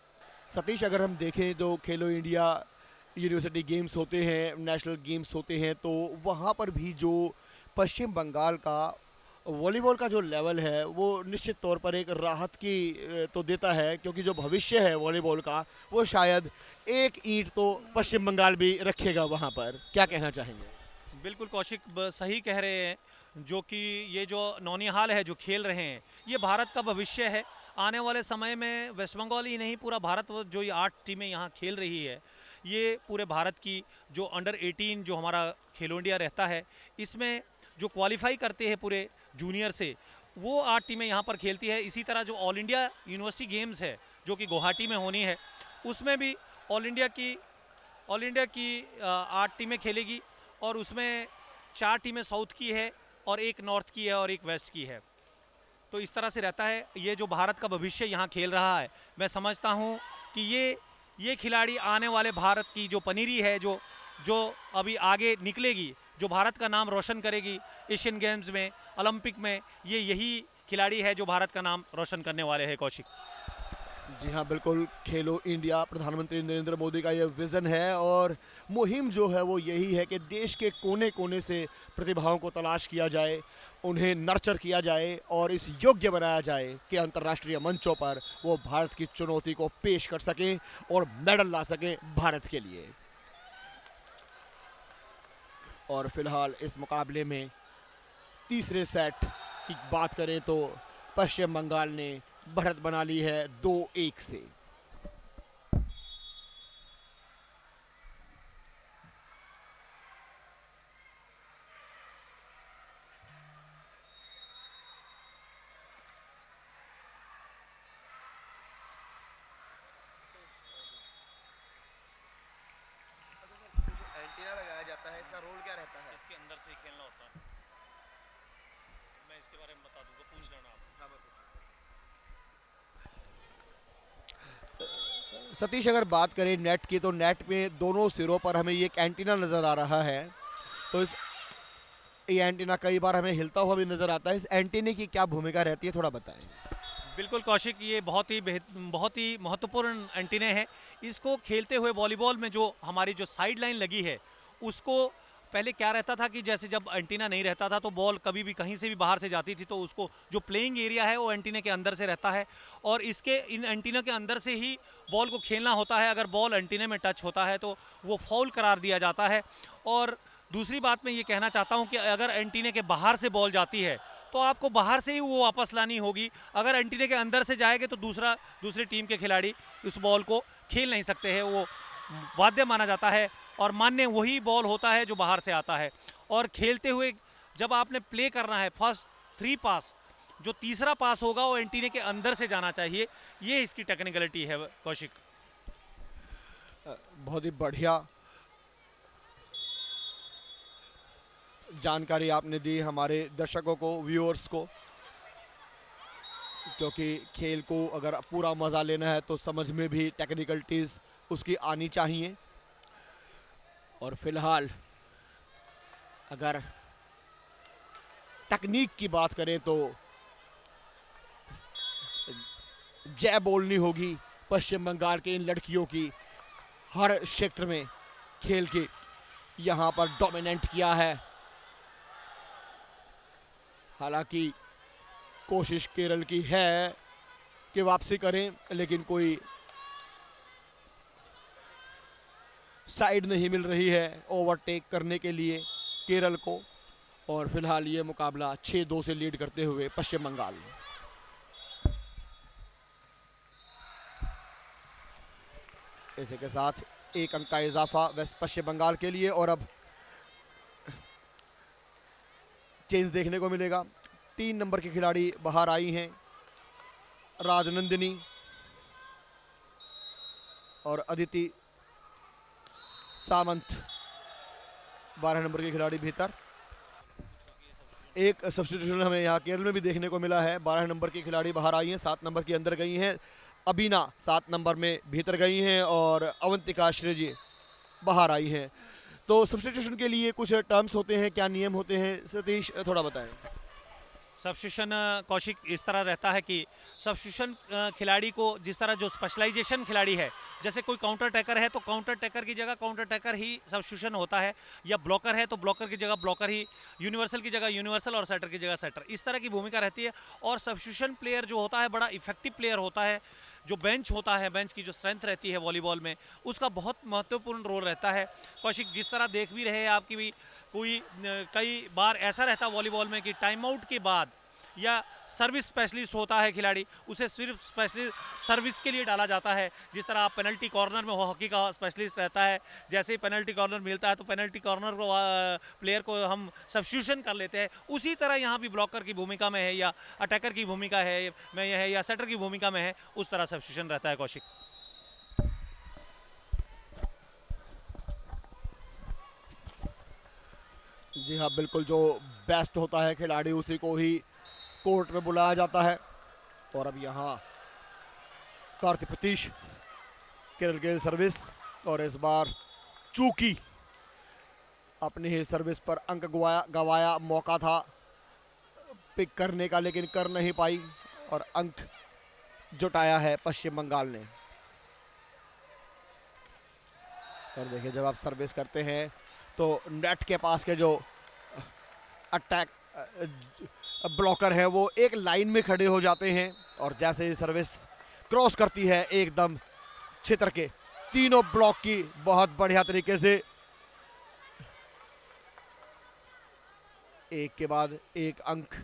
सतीश, अगर हम देखें तो खेलो इंडिया यूनिवर्सिटी गेम्स होते हैं, नेशनल गेम्स होते हैं, तो वहाँ पर भी जो पश्चिम बंगाल का वॉलीबॉल का जो लेवल है वो निश्चित तौर पर एक राहत की तो देता है, क्योंकि जो भविष्य है वॉलीबॉल का वो शायद एक ईंट तो पश्चिम बंगाल भी रखेगा वहाँ पर। क्या कहना चाहेंगे? बिल्कुल कौशिक सही कह रहे हैं, जो कि ये जो नौनिहाल है जो खेल रहे हैं, ये भारत का भविष्य है। आने वाले समय में वेस्ट बंगाल ही नहीं, पूरा भारत, जो ये 8 टीमें यहाँ खेल रही है, ये पूरे भारत की जो अंडर 18 जो हमारा खेलो इंडिया रहता है, इसमें जो क्वालिफाई करते हैं पूरे जूनियर से, वो 8 टीमें यहाँ पर खेलती है। इसी तरह जो ऑल इंडिया यूनिवर्सिटी गेम्स है जो कि गुवाहाटी में होनी है, उसमें भी ऑल इंडिया की 8 टीमें खेलेगी, और उसमें 4 टीमें साउथ की है और 1 नॉर्थ की है और 1 वेस्ट की है। तो इस तरह से रहता है। ये जो भारत का भविष्य यहाँ खेल रहा है, मैं समझता हूँ कि ये खिलाड़ी आने वाले भारत की जो पनीरी है, जो अभी आगे निकलेगी, जो भारत का नाम रोशन करेगी एशियन गेम्स में, ओलंपिक में, यही खिलाड़ी है जो भारत का नाम रोशन करने वाले हैं। कौशिक जी हाँ, बिल्कुल। खेलो इंडिया प्रधानमंत्री नरेंद्र मोदी का ये विजन है, और मुहिम जो है वो यही है कि देश के कोने कोने से प्रतिभाओं को तलाश किया जाए, उन्हें नर्चर किया जाए और इस योग्य बनाया जाए कि अंतर्राष्ट्रीय मंचों पर वो भारत की चुनौती को पेश कर सकें और मेडल ला सकें भारत के लिए। और फिलहाल इस मुकाबले में तीसरे सेट की बात करें तो पश्चिम बंगाल ने बढ़त बना ली है 2-1 से। एंटीना लगाया जाता है, इसका रोल क्या रहता है? इसके अंदर से ही खेलना होता है। मैं इसके बारे में बता दूंगा, पूछ लेना आप। सतीश, अगर बात करें नेट की, तो नेट में दोनों सिरों पर हमें ये एक एंटीना नजर आ रहा है, तो ये एंटीना कई बार हमें हिलता हुआ भी नजर आता है। इस एंटीने की क्या भूमिका रहती है, थोड़ा बताएं। बिल्कुल कौशिक, ये बहुत ही महत्वपूर्ण एंटीने हैं। इसको खेलते हुए वॉलीबॉल में जो हमारी जो साइड लाइन लगी है, उसको पहले क्या रहता था कि जैसे जब एंटीना नहीं रहता था तो बॉल कभी भी कहीं से भी बाहर से जाती थी तो उसको जो प्लेइंग एरिया है वो एंटीना के अंदर से रहता है, और इसके इन एंटीना के अंदर से ही बॉल को खेलना होता है। अगर बॉल एंटीना में टच होता है तो वो फाउल करार दिया जाता है। और दूसरी बात मैं ये कहना चाहता हूँ कि अगर एंटीना के बाहर से बॉल जाती है तो आपको बाहर से ही वो वापस लानी होगी। अगर एंटीना के अंदर से जाएगा तो दूसरी टीम के खिलाड़ी उस बॉल को खेल नहीं सकते हैं, वो वाद्य माना जाता है और मान्य वही बॉल होता है जो बाहर से आता है। और खेलते हुए जब आपने प्ले करना है फर्स्ट 3 पास, जो तीसरा पास होगा वो एंटीने के अंदर से जाना चाहिए। ये इसकी टेक्निकलिटी है कौशिक। बहुत ही बढ़िया जानकारी आपने दी हमारे दर्शकों को, व्यूअर्स को, क्योंकि खेल को अगर पूरा मज़ा लेना है तो समझ में भी टेक्निकलिटीज़ उसकी आनी चाहिए। और फिलहाल अगर तकनीक की बात करें तो जय बोलनी होगी पश्चिम बंगाल के इन लड़कियों की। हर क्षेत्र में खेल के यहाँ पर डोमिनेंट किया है। हालांकि कोशिश केरल की है कि वापसी करें, लेकिन कोई साइड नहीं मिल रही है ओवरटेक करने के लिए केरल को। और फिलहाल ये मुकाबला 6-2 से लीड करते हुए पश्चिम बंगाल। इसी के साथ 1 अंक का इजाफा वेस्ट पश्चिम बंगाल के लिए। और अब चेंज देखने को मिलेगा। 3 नंबर की खिलाड़ी बाहर आई हैं, राजनंदिनी और अदिति सामंत। 12 नंबर की खिलाड़ी भीतर। एक सब्स्टिट्यूशन हमें यहाँ केरल में भी देखने को मिला है। 12 नंबर की खिलाड़ी बाहर आई हैं, 7 नंबर की अंदर गई हैं। अबीना 7 नंबर में भीतर गई हैं और अवंतिका श्रेजी बाहर आई हैं। तो सब्स्टिट्यूशन के लिए कुछ टर्म्स होते हैं, क्या नियम होते हैं, सतीश थोड़ा बताएं। सब्स्टिट्यूशन कौशिक इस तरह रहता है कि सब्स्टिट्यूशन खिलाड़ी को जिस तरह जो स्पेशलाइजेशन खिलाड़ी है, जैसे कोई काउंटर टैकर है तो काउंटर टैकर की जगह काउंटर टैकर ही सब्स्टिट्यूशन होता है, या ब्लॉकर है तो ब्लॉकर की जगह ब्लॉकर ही, यूनिवर्सल की जगह यूनिवर्सल और सेटर की जगह सेटर, इस तरह की भूमिका रहती है। और सब्स्टिट्यूशन प्लेयर जो होता है बड़ा इफेक्टिव प्लेयर होता है। जो बेंच होता है, बेंच की जो स्ट्रेंथ रहती है वॉलीबॉल में, उसका बहुत महत्वपूर्ण रोल रहता है। कौशिक जिस तरह देख भी रहे हैं आपकी भी, कोई कई बार ऐसा रहता है वॉलीबॉल में कि टाइम आउट के बाद या सर्विस स्पेशलिस्ट होता है खिलाड़ी, उसे सिर्फ स्पेशलिस्ट सर्विस के लिए डाला जाता है। जिस तरह आप पेनल्टी कॉर्नर में हॉकी का स्पेशलिस्ट रहता है, जैसे ही पेनल्टी कॉर्नर मिलता है तो पेनल्टी कॉर्नर को प्लेयर को हम सब्स्टिट्यूशन कर लेते हैं, उसी तरह यहाँ भी ब्लॉकर की भूमिका में है या अटैकर की भूमिका है या सेटर की भूमिका में है, उस तरह सब्स्टिट्यूशन रहता है कौशिक। जी हाँ, बिल्कुल, जो बेस्ट होता है खिलाड़ी उसी को ही कोर्ट में बुलाया जाता है। और अब यहाँ कार्तिक प्रतीश केरल के सर्विस, और इस बार चूकी अपनी ही सर्विस पर अंक गवाया, मौका था पिक करने का लेकिन कर नहीं पाई और अंक जुटाया है पश्चिम बंगाल ने। और देखिए, जब आप सर्विस करते हैं तो नेट के पास के जो अटैक ब्लॉकर है वो एक लाइन में खड़े हो जाते हैं, और जैसे ही सर्विस क्रॉस करती है एकदम क्षेत्र के तीनों ब्लॉक की बहुत बढ़िया तरीके से एक के बाद एक अंक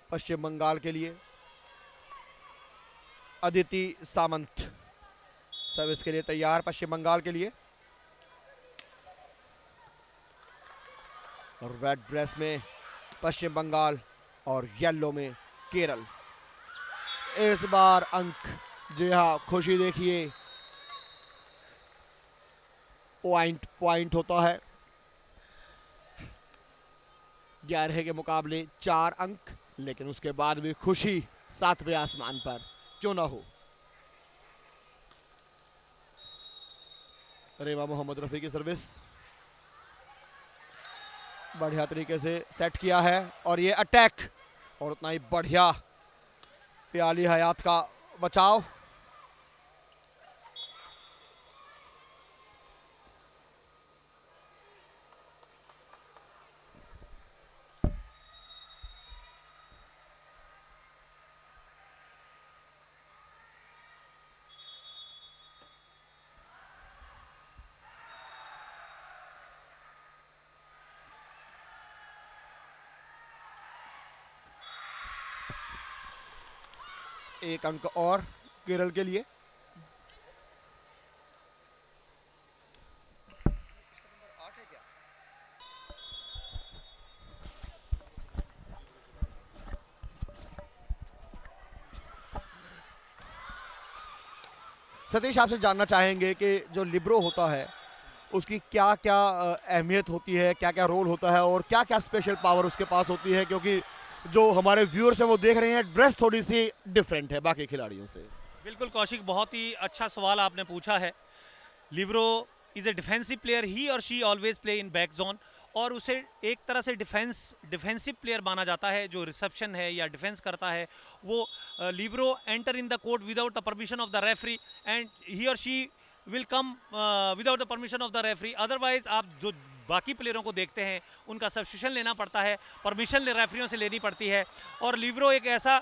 पश्चिम बंगाल के लिए। अदिति सामंत सर्विस के लिए तैयार पश्चिम बंगाल के लिए। और रेड ड्रेस में पश्चिम बंगाल और येलो में केरल। इस बार अंक, जी हाँ, खुशी देखिए, पॉइंट होता है। 11 के मुकाबले 4 अंक, लेकिन उसके बाद भी खुशी 7वें आसमान पर क्यों ना हो। रेवा मोहम्मद रफी की सर्विस बढ़िया तरीके से सेट किया है, और ये अटैक, और उतना ही बढ़िया प्याली हयात का बचाव। एक अंक और केरल के लिए। सतीश, आपसे जानना चाहेंगे कि जो लिब्रो होता है उसकी क्या क्या अहमियत होती है, क्या क्या रोल होता है और क्या क्या स्पेशल पावर उसके पास होती है, क्योंकि जो हमारे व्यूअर्स हैं वो देख रहे हैं ड्रेस थोड़ी सी डिफरेंट है बाकी खिलाड़ियों से। बिल्कुल कौशिक, बहुत ही अच्छा सवाल आपने पूछा है। Libero is a defensive player, he or she always play in back zone, और उसे एक तरह से डिफेंसिव प्लेयर माना जाता है। जो रिसेप्शन है या डिफेंस करता है वो libero enter in the court without the permission of the referee, and he or she will come without the permission of the referee. Otherwise आप जो बाकी प्लेयरों को देखते हैं उनका सब्स्टिट्यूशन लेना पड़ता है, परमिशन रेफरियों से लेनी पड़ती है। और लिब्रो एक ऐसा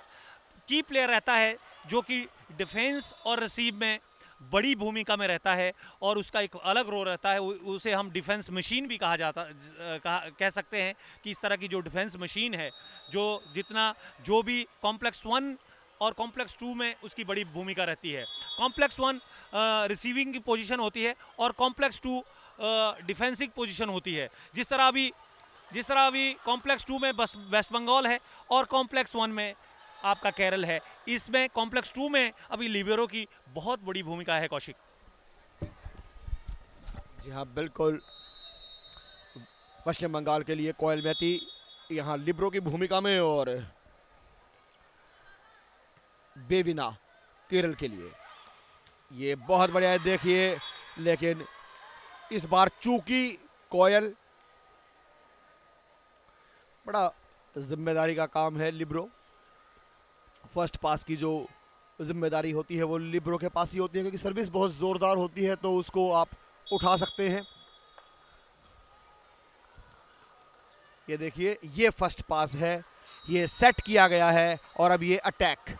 की प्लेयर रहता है जो कि डिफेंस और रिसीव में बड़ी भूमिका में रहता है, और उसका एक अलग रोल रहता है। उसे हम डिफेंस मशीन भी कह सकते हैं कि इस तरह की जो डिफेंस मशीन है, जो भी कॉम्प्लेक्स 1 और कॉम्प्लेक्स 2 में उसकी बड़ी भूमिका रहती है। कॉम्प्लेक्स 1 रिसीविंग की पोजीशन होती है और कॉम्प्लेक्स 2 डिफेंसिव पोजीशन होती है। जिस तरह अभी कॉम्प्लेक्स 2 में वेस्ट बंगाल है और कॉम्प्लेक्स 1 में आपका केरल है। इसमें कॉम्प्लेक्स 2 में अभी लिबेरो की बहुत बड़ी भूमिका है कौशिक। जी हाँ, बिल्कुल। पश्चिम बंगाल के लिए कोयल मैती यहाँ लिब्रो की भूमिका में और बेबिना केरल के लिए। ये बहुत बढ़िया है, देखिए, लेकिन इस बार चूकी कोयल, बड़ा जिम्मेदारी का काम है लिब्रो। फर्स्ट पास की जो जिम्मेदारी होती है वो लिब्रो के पास ही होती है, क्योंकि सर्विस बहुत जोरदार होती है तो उसको आप उठा सकते हैं। ये देखिए, ये फर्स्ट पास है, ये सेट किया गया है और अब ये अटैक,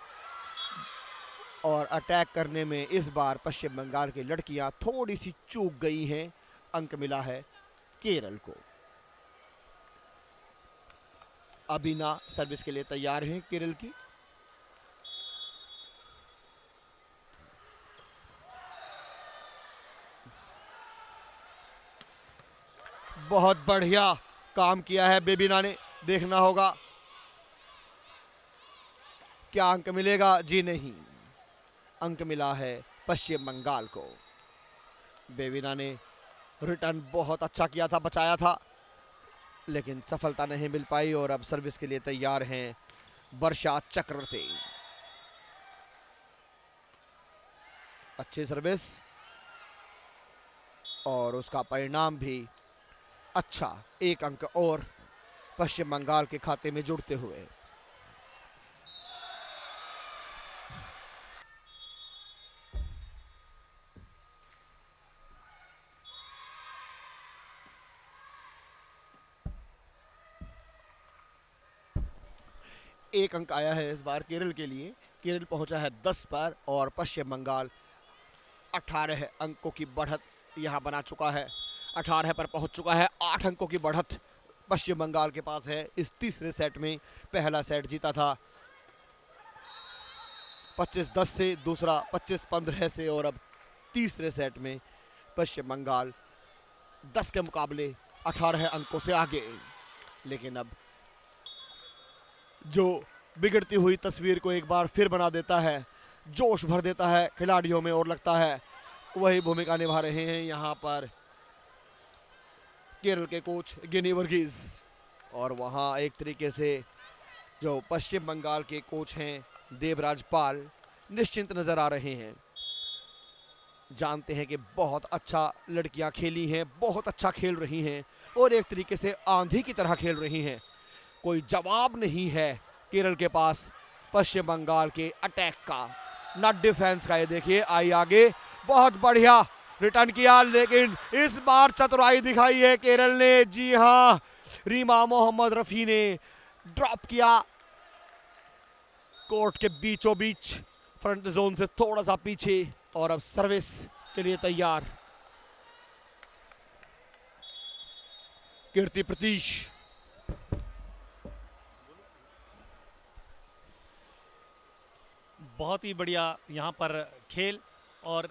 और अटैक करने में इस बार पश्चिम बंगाल की लड़कियां थोड़ी सी चूक गई हैं। अंक मिला है केरल को। अबिना सर्विस के लिए तैयार हैं केरल की। बहुत बढ़िया काम किया है बेबीना ने, देखना होगा क्या अंक मिलेगा। जी नहीं, अंक मिला है पश्चिम बंगाल को। बेबीना ने रिटर्न बहुत अच्छा किया था, बचाया था, लेकिन सफलता नहीं मिल पाई और अब सर्विस के लिए तैयार हैं वर्षा चक्रवर्ती। अच्छी सर्विस और उसका परिणाम भी अच्छा, एक अंक और पश्चिम बंगाल के खाते में जुड़ते हुए। एक अंक आया है इस बार केरल के लिए। केरल पहुंचा है 10 पर और पश्चिम बंगाल 18 अंकों की बढ़त यहां बना चुका है। 18 पर पहुंच चुका है, 8 अंकों की बढ़त पश्चिम बंगाल के पास है इस तीसरे सेट में। पहला सेट जीता था 25-10 से, दूसरा 25-15 से, और अब तीसरे सेट में पश्चिम बंगाल 10 के मुकाबले 18 अंकों से आगे। लेकिन अब जो बिगड़ती हुई तस्वीर को एक बार फिर बना देता है, जोश भर देता है खिलाड़ियों में, और लगता है वही भूमिका निभा रहे हैं यहाँ पर केरल के कोच गिनी वर्गीज। और वहाँ एक तरीके से जो पश्चिम बंगाल के कोच हैं देवराज पाल निश्चिंत नजर आ रहे हैं। जानते हैं कि बहुत अच्छा लड़कियां खेली हैं, बहुत अच्छा खेल रही हैं और एक तरीके से आंधी की तरह खेल रही हैं। कोई जवाब नहीं है केरल के पास पश्चिम बंगाल के अटैक का, ना डिफेंस का। ये देखिए, आई आगे, बहुत बढ़िया रिटर्न किया, लेकिन इस बार चतुराई दिखाई है केरल ने। जी हां, रीमा मोहम्मद रफी ने ड्रॉप किया कोर्ट के बीचों बीच, फ्रंट जोन से थोड़ा सा पीछे, और अब सर्विस के लिए तैयार कीर्ति प्रतीश। बहुत ही बढ़िया यहाँ पर खेल और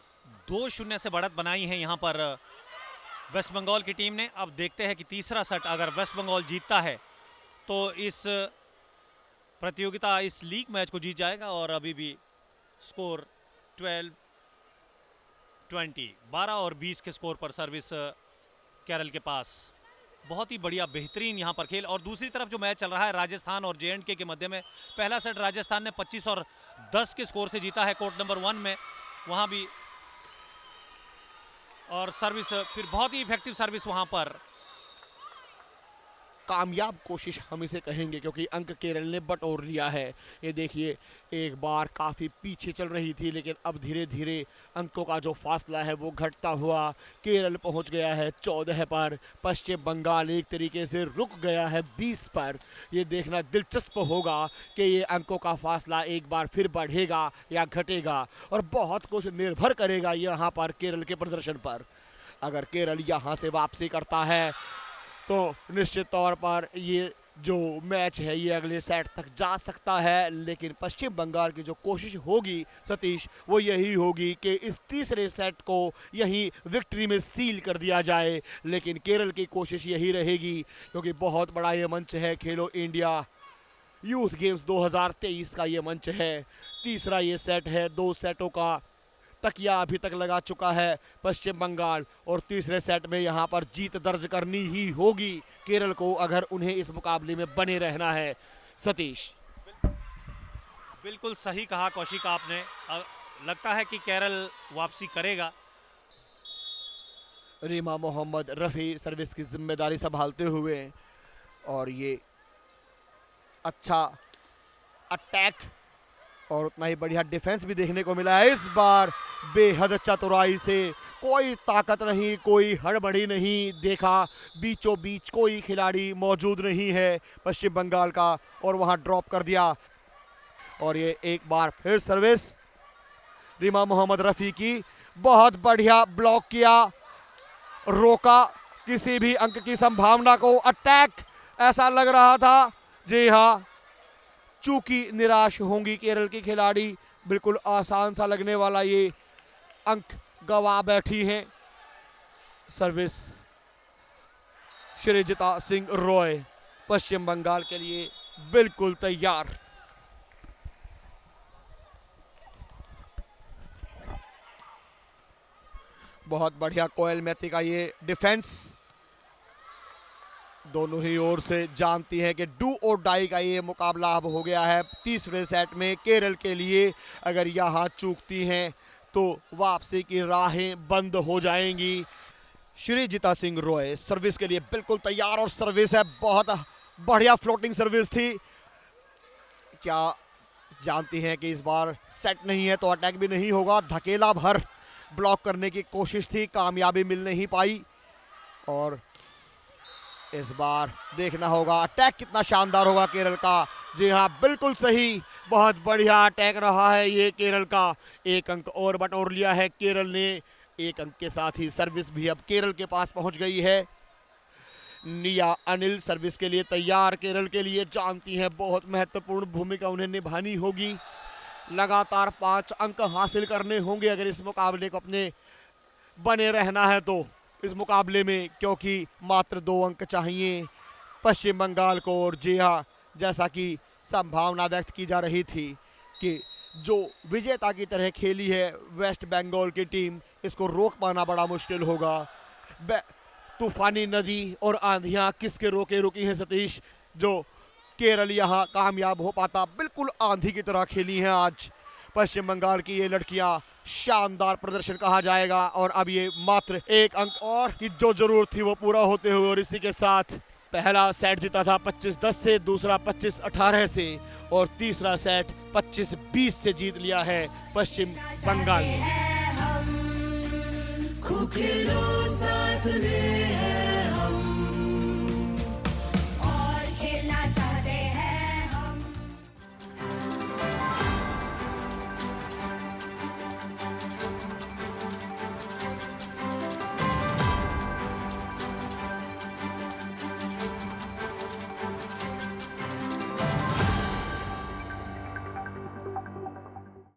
2-0 से बढ़त बनाई है यहाँ पर वेस्ट बंगाल की टीम ने। अब देखते हैं कि तीसरा सेट अगर वेस्ट बंगाल जीतता है तो इस प्रतियोगिता, इस लीग मैच को जीत जाएगा। और अभी भी स्कोर 12-20, 12 और 20 के स्कोर पर सर्विस केरल के पास। बहुत ही बढ़िया बेहतरीन यहाँ पर खेल। और दूसरी तरफ जो मैच चल रहा है राजस्थान और J&K के मध्य में, पहला सेट राजस्थान ने 25 और 10 के स्कोर से जीता है कोर्ट नंबर 1 में, वहाँ भी। और सर्विस फिर बहुत ही इफेक्टिव सर्विस वहाँ पर। कामयाब कोशिश हम इसे कहेंगे क्योंकि अंक केरल ने बटोर लिया है। ये देखिए, एक बार काफ़ी पीछे चल रही थी लेकिन अब धीरे धीरे अंकों का जो फासला है वो घटता हुआ केरल पहुंच गया है 14 पर। पश्चिम बंगाल एक तरीके से रुक गया है 20 पर। ये देखना दिलचस्प होगा कि ये अंकों का फासला एक बार फिर बढ़ेगा या घटेगा, और बहुत कुछ निर्भर करेगा यहाँ पर केरल के प्रदर्शन पर। अगर केरल यहाँ से वापसी करता है तो निश्चित तौर पर ये जो मैच है ये अगले सेट तक जा सकता है। लेकिन पश्चिम बंगाल की जो कोशिश होगी सतीश, वो यही होगी कि इस तीसरे सेट को यहीं विक्ट्री में सील कर दिया जाए। लेकिन केरल की कोशिश यही रहेगी क्योंकि बहुत बड़ा ये मंच है, खेलो इंडिया यूथ गेम्स 2023 का ये मंच है। तीसरा ये सेट है, 2 सेटों का तकिया अभी तक लगा चुका है पश्चिम बंगाल, और तीसरे सेट में यहाँ पर जीत दर्ज करनी ही होगी केरल को अगर उन्हें इस मुकाबले में बने रहना है। सतीश, बिल्कुल सही कहा कौशिक आपने। लगता है कि केरल वापसी करेगा। रीमा मोहम्मद रफ़ी सर्विस की जिम्मेदारी संभालते हुए, और ये अच्छा अटैक और उतना ही बढ़िया डिफेंस भी देखने को मिला है इस बार। बेहद चतुराई से, कोई ताकत नहीं, कोई हड़बड़ी नहीं, देखा बीचों बीच कोई खिलाड़ी मौजूद नहीं है पश्चिम बंगाल का, और वहां ड्रॉप कर दिया। और ये एक बार फिर सर्विस रीमा मोहम्मद रफ़ी की, बहुत बढ़िया ब्लॉक किया, रोका किसी भी अंक की संभावना को। अटैक ऐसा लग रहा था, जी हाँ, चूंकि निराश होंगी केरल के खिलाड़ी, बिल्कुल आसान सा लगने वाला ये अंक गवा बैठी हैं। सर्विस श्रीजिता सिंह रॉय पश्चिम बंगाल के लिए बिल्कुल तैयार। बहुत बढ़िया कोयल मैथी का ये डिफेंस, दोनों ही ओर से जानती हैं कि डू और डाई का ये मुकाबला अब हो गया है तीसरे सेट में केरल के लिए। अगर यहाँ चूकती हैं तो वापसी की राहें बंद हो जाएंगी। श्रीजिता सिंह रॉय सर्विस के लिए बिल्कुल तैयार, और सर्विस है बहुत बढ़िया, फ्लोटिंग सर्विस थी। क्या जानती हैं कि इस बार सेट नहीं है तो अटैक भी नहीं होगा। धकेला भर ब्लॉक करने की कोशिश थी, कामयाबी मिल नहीं पाई, और इस बार देखना होगा अटैक कितना शानदार होगा केरल का। जी हाँ, बिल्कुल सही, बहुत बढ़िया अटैक रहा है ये केरल का। एक अंक और बटोर लिया है केरल ने, एक अंक के साथ ही सर्विस भी अब केरल के पास पहुंच गई है। निया अनिल सर्विस के लिए तैयार केरल के लिए, जानती हैं बहुत महत्वपूर्ण भूमिका उन्हें निभानी होगी। लगातार 5 अंक हासिल करने होंगे अगर इस मुकाबले को अपने बने रहना है तो इस मुकाबले में, क्योंकि मात्र 2 अंक चाहिए पश्चिम बंगाल को। और जी हाँ, जैसा कि संभावना व्यक्त की जा रही थी कि जो विजेता की तरह खेली है वेस्ट बंगाल की टीम, इसको रोक पाना बड़ा मुश्किल होगा। तूफानी नदी और आंधियां किसके रोके रुकी हैं सतीश, जो केरल यहाँ कामयाब हो पाता। बिल्कुल आंधी की तरह खेली हैं आज पश्चिम बंगाल की ये लड़कियां, शानदार प्रदर्शन कहा जाएगा। और अब ये मात्र 1 अंक और की जो जरूरत थी वो पूरा होते हुए, और इसी के साथ पहला सेट जीता था 25-10 से, दूसरा 25-18 से, और तीसरा सेट 25-20 से जीत लिया है पश्चिम बंगाल ने।